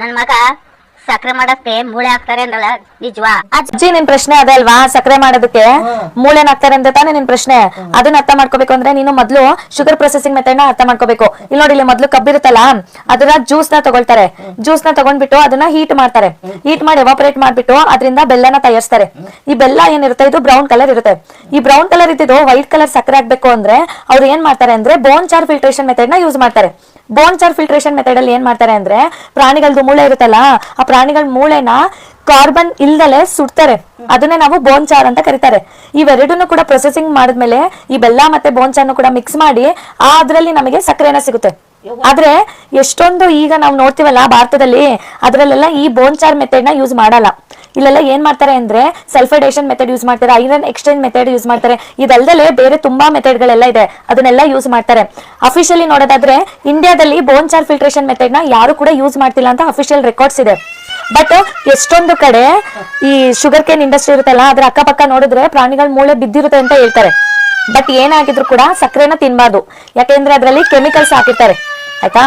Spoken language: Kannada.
ನನ್ ಮಗ ಸಕ್ಕರೆ ಮಾಡಕ್ಕೆ ಮೂಳೆ ಹಾಕ್ತಾರೆ ಅಂದ್ರಲ್ಲ ನಿಜವಾ? ಅಜ್ಜಿ ನಿನ್ ಪ್ರಶ್ನೆ ಅದೇ ಅಲ್ವಾ, ಸಕ್ಕರೆ ಮಾಡೋದಕ್ಕೆ ಮೂಳೆನ ಹಾಕ್ತಾರೆ ಅಂತ ತಾನೇ ನಿನ್ ಪ್ರಶ್ನೆ. ಅದನ್ನ ಅರ್ಥ ಮಾಡ್ಕೋಬೇಕು ಅಂದ್ರೆ ನೀನು ಮೊದ್ಲು ಶುಗರ್ ಪ್ರೊಸೆಸಿಂಗ್ ಮೆಥಡ್ ನ ಅರ್ಥ ಮಾಡ್ಕೋಬೇಕು. ಇಲ್ಲಿ ನೋಡಿ, ಇಲ್ಲಿ ಮೊದ್ಲು ಕಬ್ಬಿರುತ್ತಲ್ಲ, ಅದನ್ನ ಜ್ಯೂಸ್ ನ ತಗೊಳ್ತಾರೆ. ಜ್ಯೂಸ್ ನ ತಗೊಂಡ್ಬಿಟ್ಟು ಅದನ್ನ ಹೀಟ್ ಮಾಡ್ತಾರೆ. ಹೀಟ್ ಮಾಡಿ ಎವಾಪರೇಟ್ ಮಾಡ್ಬಿಟ್ಟು ಅದರಿಂದ ಬೆಲ್ಲನ ತಯಾರಿಸ್ತಾರೆ. ಈ ಬೆಲ್ಲ ಏನಿರುತ್ತೆ ಇದು ಬ್ರೌನ್ ಕಲರ್ ಇರುತ್ತೆ. ಈ ಬ್ರೌನ್ ಕಲರ್ ಇದ್ದಿದ್ದು ವೈಟ್ ಕಲರ್ ಸಕ್ಕರೆ ಆಗ್ಬೇಕು ಅಂದ್ರೆ ಅವ್ರು ಏನ್ ಮಾಡ್ತಾರೆ ಅಂದ್ರೆ ಬೋನ್ ಚಾರ್ ಫಿಲ್ಟ್ರೇಷನ್ ಮೆಥಡ್ ನ ಯೂಸ್ ಮಾಡ್ತಾರೆ. ಬೋನ್ ಚಾರ್ ಫಿಲ್ಟ್ರೇಷನ್ ಮೆಥಡ್ ಅಲ್ಲಿ ಏನ್ ಮಾಡ್ತಾರೆ ಅಂದ್ರೆ ಪ್ರಾಣಿಗಳದ್ದು ಮೂಳೆ ಇರುತ್ತಲ್ಲ, ಆ ಪ್ರಾಣಿಗಳ ಮೂಳೆನ ಕಾರ್ಬನ್ ಇಲ್ದಲೆ ಸುಡ್ತಾರೆ. ಅದನ್ನೇ ನಾವು ಬೋನ್ ಚಾರ್ ಅಂತ ಕರೀತಾರೆ. ಇವೆರಡನ್ನು ಕೂಡ ಪ್ರೊಸೆಸಿಂಗ್ ಮಾಡಿದ್ಮೇಲೆ ಈ ಬೆಲ್ಲ ಮತ್ತೆ ಬೋನ್ ಚಾರ್ನು ಕೂಡ ಮಿಕ್ಸ್ ಮಾಡಿ ಅದ್ರಲ್ಲಿ ನಮಗೆ ಸಕ್ಕರೆನ ಸಿಗುತ್ತೆ. ಆದ್ರೆ ಎಷ್ಟೊಂದು ಈಗ ನಾವು ನೋಡ್ತೀವಲ್ಲ ಭಾರತದಲ್ಲಿ, ಅದ್ರಲ್ಲೆಲ್ಲ ಈ ಬೋನ್ ಚಾರ್ ಮೆಥಡ್ ನ ಯೂಸ್ ಮಾಡಲ್ಲ. ಇಲ್ಲೆಲ್ಲ ಏನ್ ಮಾಡ್ತಾರೆ ಅಂದ್ರೆ ಸಲ್ಫೈಡೇಷನ್ ಮೆಥಡ್ ಯೂಸ್ ಮಾಡ್ತಾರೆ, ಐರನ್ ಎಕ್ಸ್ಚೇಂಜ್ ಮೆಥಡ್ ಯೂಸ್ ಮಾಡ್ತಾರೆ. ಇದಲ್ದಲೆ ಬೇರೆ ತುಂಬಾ ಮೆಥಡ್ ಗಳೆಲ್ಲ ಇದೆ, ಅದನ್ನೆಲ್ಲ ಯೂಸ್ ಮಾಡ್ತಾರೆ. ಅಫಿಷಿಯಲಿ ನೋಡೋದಾದ್ರೆ ಇಂಡಿಯಾದಲ್ಲಿ ಬೋನ್ ಚಾರ್ ಫಿಲ್ಟ್ರೇಷನ್ ಮೆಥಡ್ ನ ಯಾರು ಕೂಡ ಯೂಸ್ ಮಾಡ್ತಿಲ್ಲ ಅಂತ ಅಫಿಷಿಯಲ್ ರೆಕಾರ್ಡ್ಸ್ ಇದೆ. ಬಟ್ ಎಷ್ಟೊಂದು ಕಡೆ ಈ ಶುಗರ್ ಕೇನ್ ಇಂಡಸ್ಟ್ರಿ ಇರುತ್ತಲ್ಲ, ಅದ್ರ ಅಕ್ಕಪಕ್ಕ ನೋಡಿದ್ರೆ ಪ್ರಾಣಿಗಳ ಮೂಳೆ ಬಿದ್ದಿರುತ್ತೆ ಅಂತ ಹೇಳ್ತಾರೆ. ಬಟ್ ಏನಾಗಿದ್ರು ಕೂಡ ಸಕ್ಕರೆನ ತಿನ್ಬಾರ್ದು, ಯಾಕೆಂದ್ರೆ ಅದ್ರಲ್ಲಿ ಕೆಮಿಕಲ್ಸ್ ಹಾಕಿರ್ತಾರೆ. ಆಯ್ತಾ?